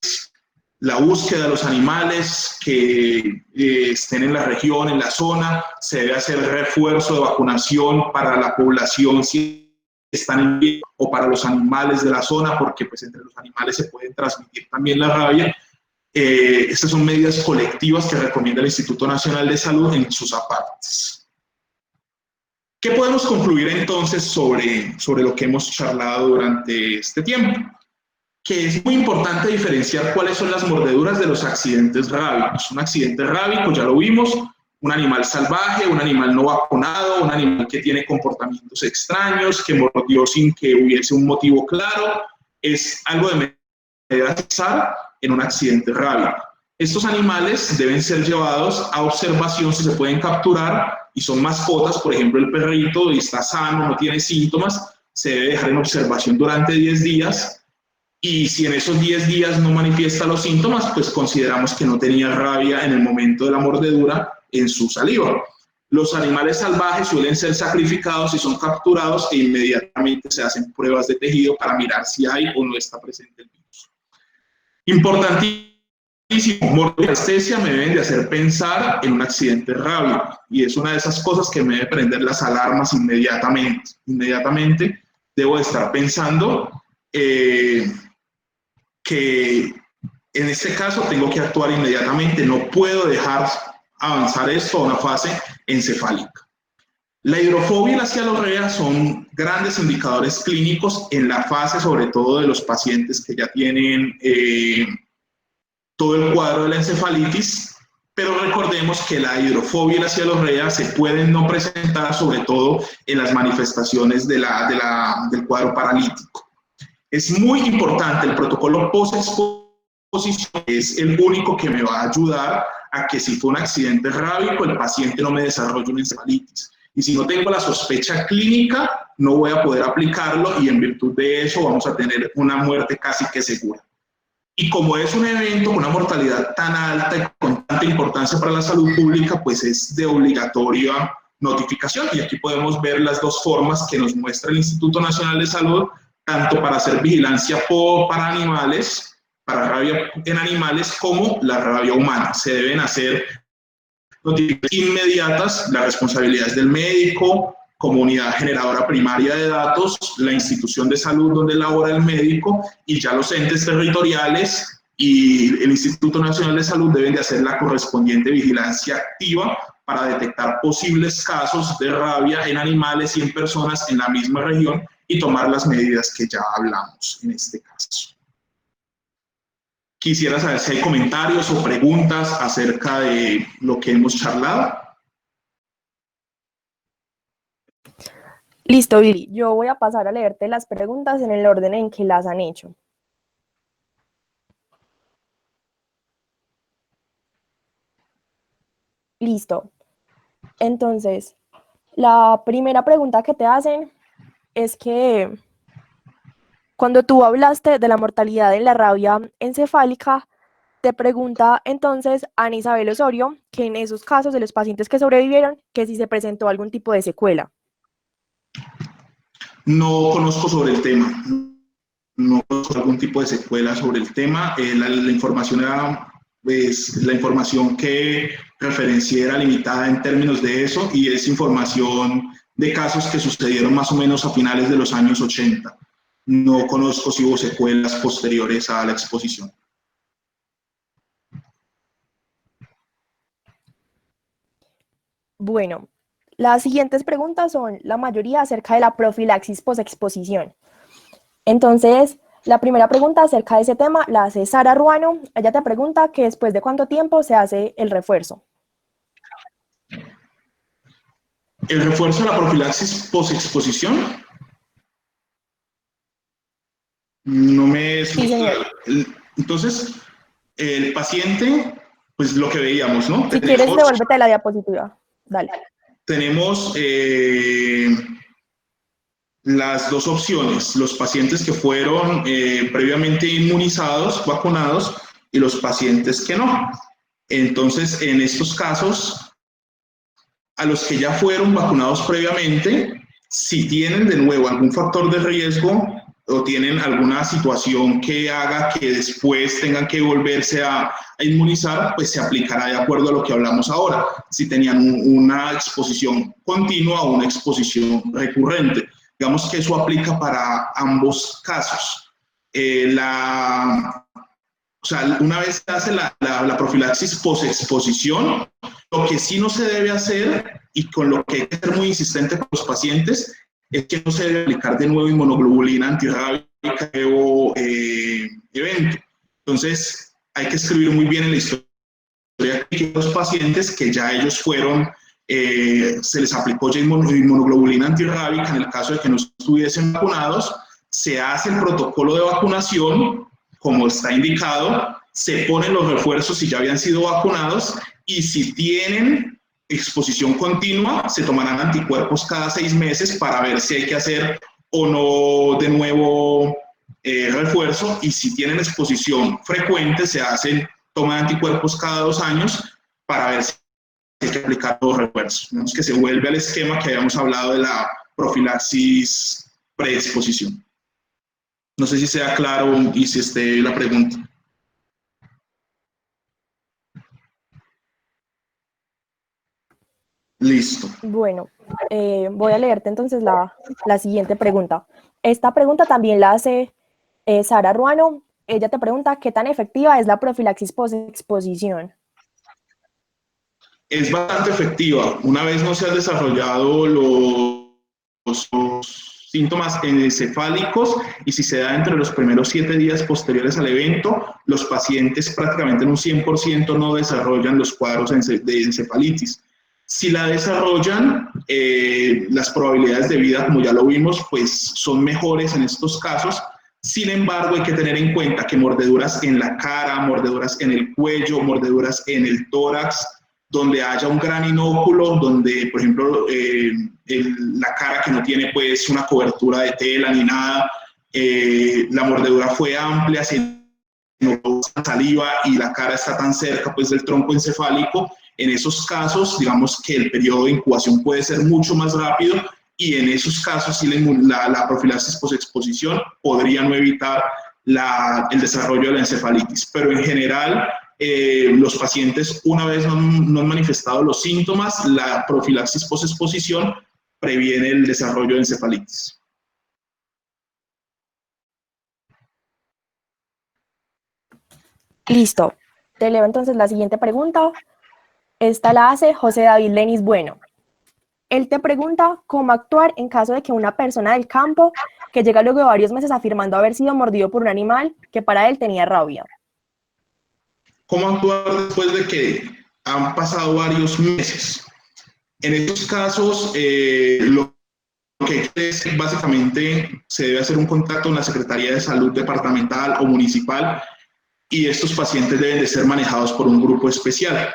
la búsqueda de los animales que estén en la región, en la zona. Se debe hacer refuerzo de vacunación para la población si están en pie, o para los animales de la zona, porque pues entre los animales se puede transmitir también la rabia. Estas son medidas colectivas que recomienda el Instituto Nacional de Salud en sus apartes. ¿Qué podemos concluir entonces sobre lo que hemos charlado durante este tiempo? Que es muy importante diferenciar cuáles son las mordeduras de los accidentes rábicos. Un accidente rábico, ya lo vimos, un animal salvaje, un animal no vacunado, un animal que tiene comportamientos extraños, que mordió sin que hubiese un motivo claro, es algo de pensar en un accidente rábico. Estos animales deben ser llevados a observación si se pueden capturar y son mascotas, por ejemplo el perrito y está sano, no tiene síntomas, se debe dejar en observación durante 10 días y si en esos 10 días no manifiesta los síntomas, pues consideramos que no tenía rabia en el momento de la mordedura en su saliva. Los animales salvajes suelen ser sacrificados y son capturados e inmediatamente se hacen pruebas de tejido para mirar si hay o no está presente el virus. Importantísimo, morder y anestesia me deben de hacer pensar en un accidente rábico y es una de esas cosas que me debe prender las alarmas inmediatamente. Inmediatamente debo de estar pensando que en este caso tengo que actuar inmediatamente, no puedo dejar avanzar esto a una fase encefálica. La hidrofobia y la cialorrea son grandes indicadores clínicos en la fase, sobre todo de los pacientes que ya tienen todo el cuadro de la encefalitis, pero recordemos que la hidrofobia y la cialorrea se pueden no presentar, sobre todo en las manifestaciones del cuadro paralítico. Es muy importante el protocolo post-exposición, es el único que me va a ayudar a que si fue un accidente rábico, el paciente no me desarrolle una encefalitis. Y si no tengo la sospecha clínica, no voy a poder aplicarlo y en virtud de eso vamos a tener una muerte casi que segura. Y como es un evento con una mortalidad tan alta y con tanta importancia para la salud pública, pues es de obligatoria notificación. Y aquí podemos ver las dos formas que nos muestra el Instituto Nacional de Salud, tanto para hacer vigilancia para animales, para rabia en animales, como la rabia humana. Se deben hacer notificaciones inmediatas, las responsabilidades del médico, comunidad generadora primaria de datos, la institución de salud donde labora el médico y ya los entes territoriales y el Instituto Nacional de Salud deben de hacer la correspondiente vigilancia activa para detectar posibles casos de rabia en animales y en personas en la misma región y tomar las medidas que ya hablamos en este caso. Quisiera saber si hay comentarios o preguntas acerca de lo que hemos charlado. Listo, Billy. Yo voy a pasar a leerte las preguntas en el orden en que las han hecho. Listo. Entonces, la primera pregunta que te hacen es que cuando tú hablaste de la mortalidad en la rabia encefálica, te pregunta entonces Ana Isabel Osorio que en esos casos de los pacientes que sobrevivieron, que si se presentó algún tipo de secuela. No conozco sobre el tema, no conozco algún tipo de secuela sobre el tema. La información era, pues, la información que referencié era limitada en términos de eso y es información de casos que sucedieron más o menos a finales de los años 80. No conozco si hubo secuelas posteriores a la exposición. Bueno, las siguientes preguntas son la mayoría acerca de la profilaxis posexposición. Entonces, la primera pregunta acerca de ese tema la hace Sara Ruano. Ella te pregunta que después de cuánto tiempo se hace el refuerzo. ¿El refuerzo de la profilaxis posexposición? No me es muy claro. Entonces, el paciente, pues lo que veíamos, ¿no? Si quieres, devuélvete a la diapositiva. Dale. Tenemos las dos opciones, los pacientes que fueron previamente inmunizados, vacunados, y los pacientes que no. Entonces, en estos casos, a los que ya fueron vacunados previamente, si tienen de nuevo algún factor de riesgo o tienen alguna situación que haga que después tengan que volverse a inmunizar, pues se aplicará de acuerdo a lo que hablamos ahora, si tenían una exposición continua o una exposición recurrente. Digamos que eso aplica para ambos casos. O sea, una vez se hace la profilaxis posexposición, lo que sí no se debe hacer y con lo que hay que ser muy insistente con los pacientes es que no se debe aplicar de nuevo inmunoglobulina antirrábica o evento. Entonces, hay que escribir muy bien en la historia historia de los pacientes que ya ellos fueron, se les aplicó ya inmunoglobulina antirrábica en el caso de que no estuviesen vacunados, se hace el protocolo de vacunación como está indicado, se ponen los refuerzos si ya habían sido vacunados y si tienen exposición continua, se tomarán anticuerpos cada 6 meses para ver si hay que hacer o no de nuevo refuerzo, y si tienen exposición frecuente, toman anticuerpos cada 2 años para ver si hay que aplicar los refuerzos. Vemos que se vuelve al esquema que habíamos hablado de la profilaxis preexposición. No sé si sea claro y si esté la pregunta. Listo. Bueno, voy a leerte entonces la siguiente pregunta. Esta pregunta también la hace Sara Ruano. Ella te pregunta, ¿qué tan efectiva es la profilaxis post-exposición? Es bastante efectiva. Una vez no se han desarrollado los síntomas encefálicos y si se da entre los primeros 7 días posteriores al evento, los pacientes prácticamente en un 100% no desarrollan los cuadros de encefalitis. Si la desarrollan, las probabilidades de vida, como ya lo vimos, pues son mejores en estos casos. Sin embargo, hay que tener en cuenta que mordeduras en la cara, mordeduras en el cuello, mordeduras en el tórax, donde haya un gran inóculo, donde, por ejemplo, la cara que no tiene pues una cobertura de tela ni nada, la mordedura fue amplia, se notó saliva y la cara está tan cerca pues del tronco encefálico. En esos casos, digamos que el periodo de incubación puede ser mucho más rápido y en esos casos sí la profilaxis posexposición podría no evitar el desarrollo de la encefalitis. Pero en general, los pacientes, una vez no han manifestado los síntomas, la profilaxis posexposición previene el desarrollo de encefalitis. Listo. Te leo entonces la siguiente pregunta. Esta la hace José David Lenis Bueno. Él te pregunta cómo actuar en caso de que una persona del campo que llega luego de varios meses afirmando haber sido mordido por un animal que para él tenía rabia. ¿Cómo actuar después de que han pasado varios meses? En estos casos, lo que es básicamente se debe hacer un contacto con la Secretaría de Salud departamental o municipal y estos pacientes deben de ser manejados por un grupo especial.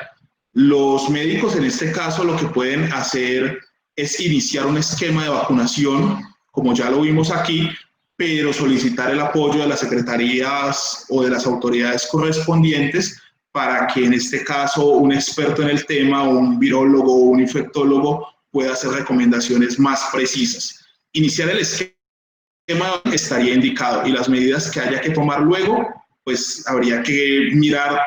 Los médicos en este caso lo que pueden hacer es iniciar un esquema de vacunación, como ya lo vimos aquí, pero solicitar el apoyo de las secretarías o de las autoridades correspondientes para que en este caso un experto en el tema, un virólogo o un infectólogo pueda hacer recomendaciones más precisas. Iniciar el esquema estaría indicado y las medidas que haya que tomar luego, pues habría que mirar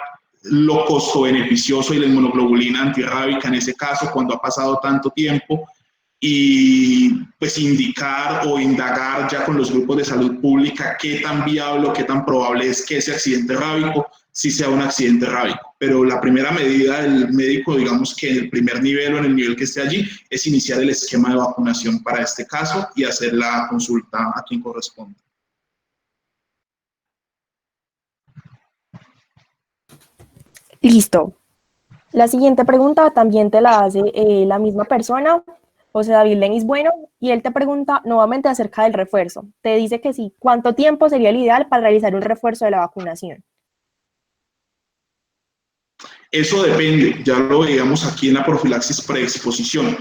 lo costo-beneficioso y la inmunoglobulina antirrábica en ese caso cuando ha pasado tanto tiempo y pues indicar o indagar ya con los grupos de salud pública qué tan viable o qué tan probable es que ese accidente rábico sí sea un accidente rábico. Pero la primera medida del médico, digamos que en el primer nivel o en el nivel que esté allí, es iniciar el esquema de vacunación para este caso y hacer la consulta a quien corresponde. Listo. La siguiente pregunta también te la hace la misma persona, José David Lenis Bueno, y él te pregunta nuevamente acerca del refuerzo. Te dice que sí, ¿cuánto tiempo sería el ideal para realizar un refuerzo de la vacunación? Eso depende, ya lo veíamos aquí en la profilaxis preexposición,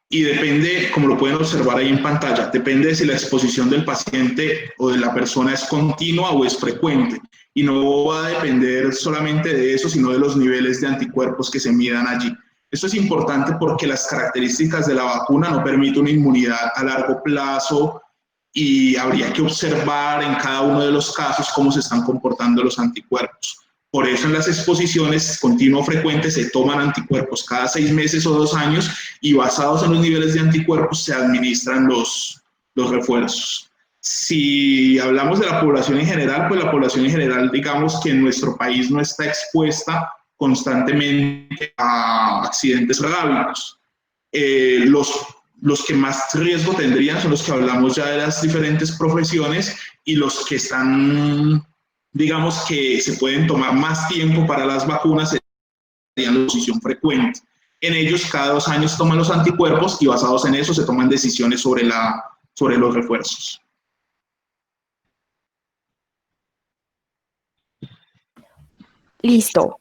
y depende, como lo pueden observar ahí en pantalla, depende de si la exposición del paciente o de la persona es continua o es frecuente, y no va a depender solamente de eso, sino de los niveles de anticuerpos que se midan allí. Esto es importante porque las características de la vacuna no permiten una inmunidad a largo plazo y habría que observar en cada uno de los casos cómo se están comportando los anticuerpos. Por eso en las exposiciones continuo frecuentes se toman anticuerpos cada 6 meses o 2 años y basados en los niveles de anticuerpos se administran los refuerzos. Si hablamos de la población en general, pues la población en general, digamos que en nuestro país no está expuesta constantemente a accidentes rábicos. Los que más riesgo tendrían son los que hablamos ya de las diferentes profesiones y los que están, digamos que se pueden tomar más tiempo para las vacunas, la exposición frecuente. En ellos, cada 2 años toman los anticuerpos y basados en eso se toman decisiones sobre los refuerzos. Listo.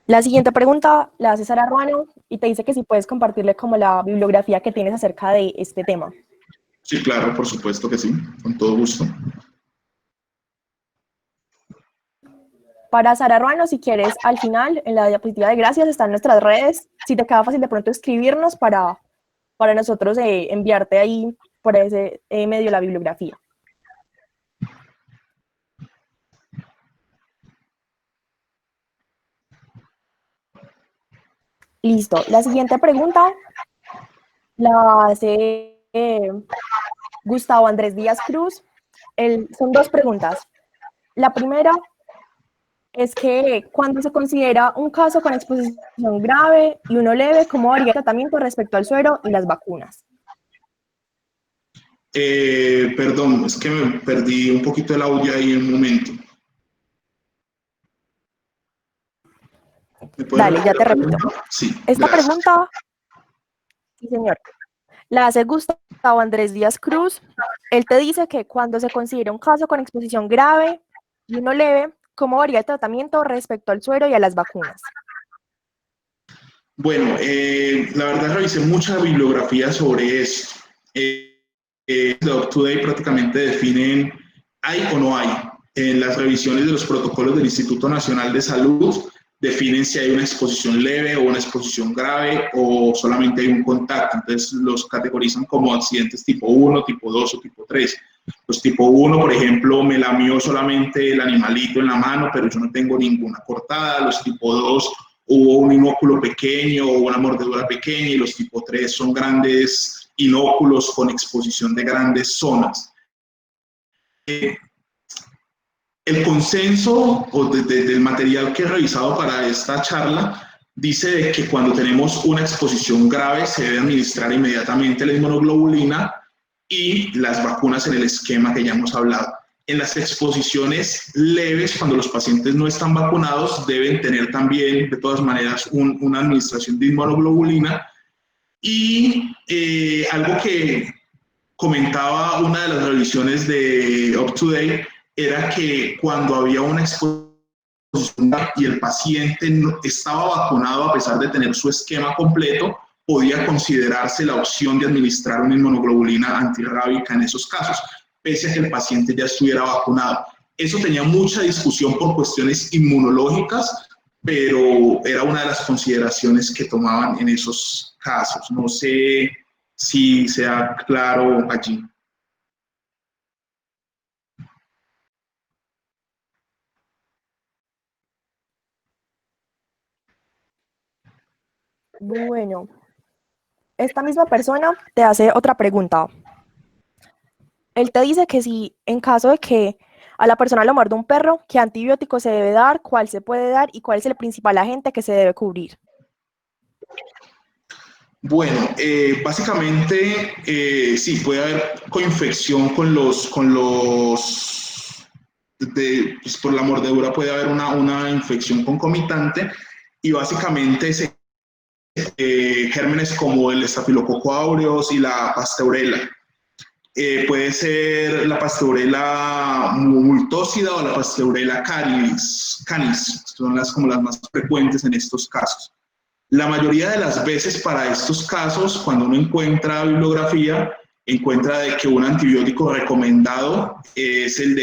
La siguiente pregunta la hace Sara Ruano y te dice que si puedes compartirle como la bibliografía que tienes acerca de este tema. Sí, claro, por supuesto que sí, con todo gusto. Para Sara Ruano, si quieres, al final, en la diapositiva de gracias, están nuestras redes. Si te queda fácil de pronto escribirnos para nosotros enviarte ahí por ese medio la bibliografía. Listo. La siguiente pregunta la hace Gustavo Andrés Díaz Cruz. Son 2 preguntas. La primera es que cuando se considera un caso con exposición grave y uno leve, ¿cómo varía el tratamiento respecto al suero y las vacunas? Perdón, es que me perdí un poquito el audio ahí en un momento. Dale, ya te repito. Sí, Esta gracias. pregunta, sí señor, la hace Gustavo Andrés Díaz Cruz. Él te dice que cuando se considera un caso con exposición grave y uno leve, ¿cómo varía el tratamiento respecto al suero y a las vacunas? Bueno, la verdad revisé mucha bibliografía sobre esto. UpToDate prácticamente definen, hay o no hay. En las revisiones de los protocolos del Instituto Nacional de Salud definen si hay una exposición leve o una exposición grave o solamente hay un contacto. Entonces los categorizan como accidentes tipo 1, tipo 2 o tipo 3. Los tipo 1, por ejemplo, me lamió solamente el animalito en la mano, pero yo no tengo ninguna cortada. Los tipo 2, hubo un inóculo pequeño o una mordedura pequeña, y los tipo 3 son grandes inóculos con exposición de grandes zonas. El consenso del material que he revisado para esta charla dice de que cuando tenemos una exposición grave se debe administrar inmediatamente la inmunoglobulina y las vacunas en el esquema que ya hemos hablado. En las exposiciones leves, cuando los pacientes no están vacunados, deben tener también, de todas maneras, una administración de inmunoglobulina. Y algo que comentaba una de las revisiones de UpToDate era que cuando había una exposición y el paciente no estaba vacunado a pesar de tener su esquema completo, podía considerarse la opción de administrar una inmunoglobulina antirrábica en esos casos, pese a que el paciente ya estuviera vacunado. Eso tenía mucha discusión por cuestiones inmunológicas, pero era una de las consideraciones que tomaban en esos casos. No sé si sea claro allí. Bueno, esta misma persona te hace otra pregunta. Él te dice que si en caso de que a la persona lo muerde un perro, ¿qué antibiótico se debe dar, cuál se puede dar y cuál es el principal agente que se debe cubrir? Bueno, básicamente sí, puede haber coinfección pues por la mordedura puede haber una infección concomitante, y básicamente gérmenes como el estafilococo aureus y la pasteurela. Puede ser la pasteurela multósida o la pasteurela canis, son como las más frecuentes en estos casos. La mayoría de las veces para estos casos, cuando uno encuentra bibliografía, encuentra de que un antibiótico recomendado es el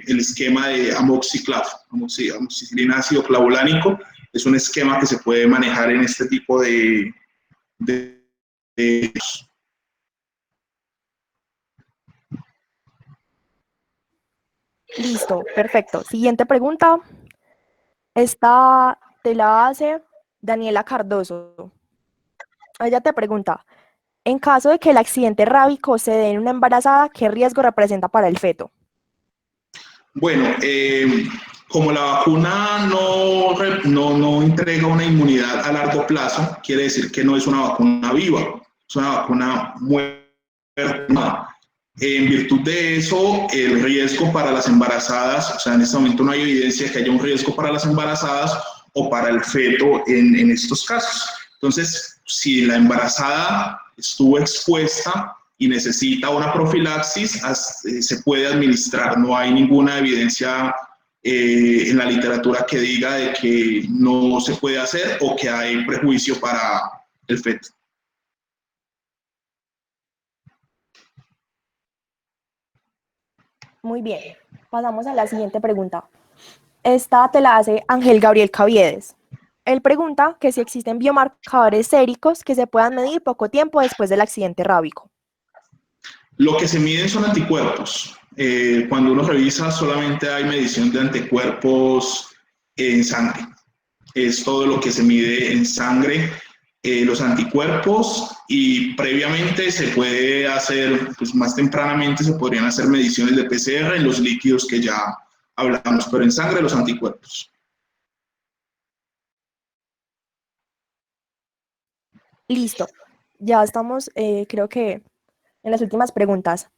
esquema de amoxiclav, amoxicilina ácido clavulánico. Es un esquema que se puede manejar en este tipo de Listo, perfecto. Siguiente pregunta. Esta te la hace Daniela Cardoso. Ella te pregunta, en caso de que el accidente rábico se dé en una embarazada, ¿qué riesgo representa para el feto? Bueno, como la vacuna no entrega una inmunidad a largo plazo, quiere decir que no es una vacuna viva, es una vacuna muerta. En virtud de eso, el riesgo para las embarazadas, o sea, en este momento no hay evidencia de que haya un riesgo para las embarazadas o para el feto en estos casos. Entonces, si la embarazada estuvo expuesta y necesita una profilaxis, se puede administrar. No hay ninguna evidencia en la literatura que diga de que no se puede hacer o que hay prejuicio para el feto. Muy bien, pasamos a la siguiente pregunta. Esta te la hace Ángel Gabriel Caviedes. Él pregunta que si existen biomarcadores séricos que se puedan medir poco tiempo después del accidente rábico. Lo que se miden son anticuerpos. Cuando uno revisa, solamente hay medición de anticuerpos en sangre. Es todo lo que se mide en sangre, los anticuerpos, y previamente se puede hacer, pues más tempranamente se podrían hacer mediciones de PCR en los líquidos que ya hablamos, pero en sangre los anticuerpos. Listo, ya estamos, creo que en las últimas preguntas.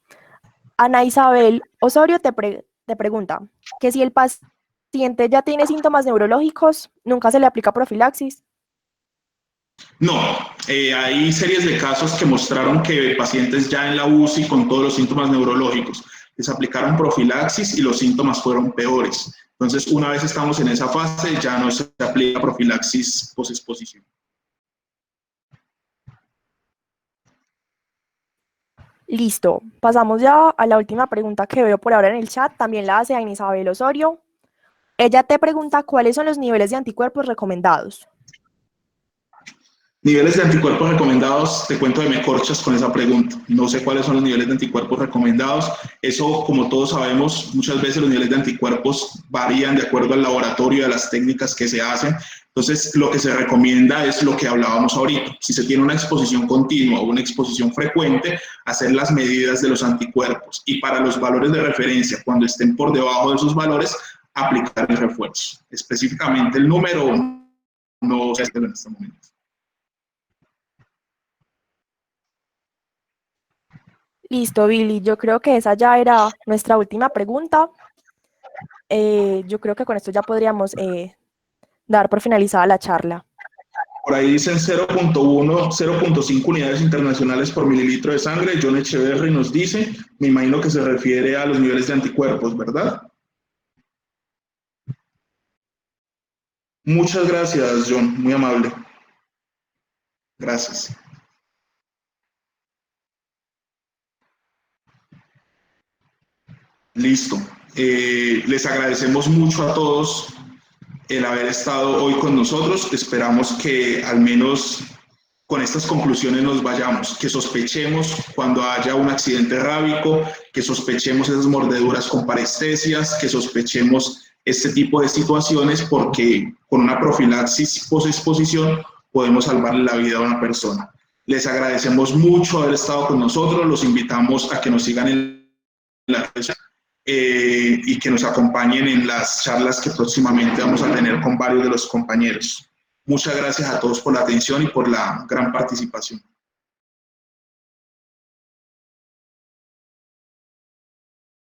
Ana Isabel Osorio te pregunta que si el paciente ya tiene síntomas neurológicos, ¿nunca se le aplica profilaxis? No, hay series de casos que mostraron que pacientes ya en la UCI con todos los síntomas neurológicos les aplicaron profilaxis y los síntomas fueron peores. Entonces, una vez estamos en esa fase, ya no se aplica profilaxis posexposición. Listo, pasamos ya a la última pregunta que veo por ahora en el chat, también la hace Ana Isabel Osorio. Ella te pregunta cuáles son los niveles de anticuerpos recomendados. Niveles de anticuerpos recomendados, te cuento de me corchas con esa pregunta. No sé cuáles son los niveles de anticuerpos recomendados. Eso, como todos sabemos, muchas veces los niveles de anticuerpos varían de acuerdo al laboratorio y a las técnicas que se hacen. Entonces, lo que se recomienda es lo que hablábamos ahorita. Si se tiene una exposición continua o una exposición frecuente, hacer las medidas de los anticuerpos. Y para los valores de referencia, cuando estén por debajo de esos valores, aplicar el refuerzo. Específicamente el número no se hace en este momento. Listo, Billy. Yo creo que esa ya era nuestra última pregunta. Yo creo que con esto ya podríamos dar por finalizada la charla. Por ahí dicen 0.1, 0.5 unidades internacionales por mililitro de sangre. John Echeverry nos dice, me imagino que se refiere a los niveles de anticuerpos, ¿verdad? Muchas gracias, John, muy amable. Gracias. Listo. Les agradecemos mucho a todos el haber estado hoy con nosotros. Esperamos que al menos con estas conclusiones nos vayamos, que sospechemos cuando haya un accidente rábico, que sospechemos esas mordeduras con parestesias, que sospechemos este tipo de situaciones, porque con una profilaxis posexposición podemos salvarle la vida a una persona. Les agradecemos mucho haber estado con nosotros, los invitamos a que nos sigan en la red y que nos acompañen en las charlas que próximamente vamos a tener con varios de los compañeros. Muchas gracias a todos por la atención y por la gran participación.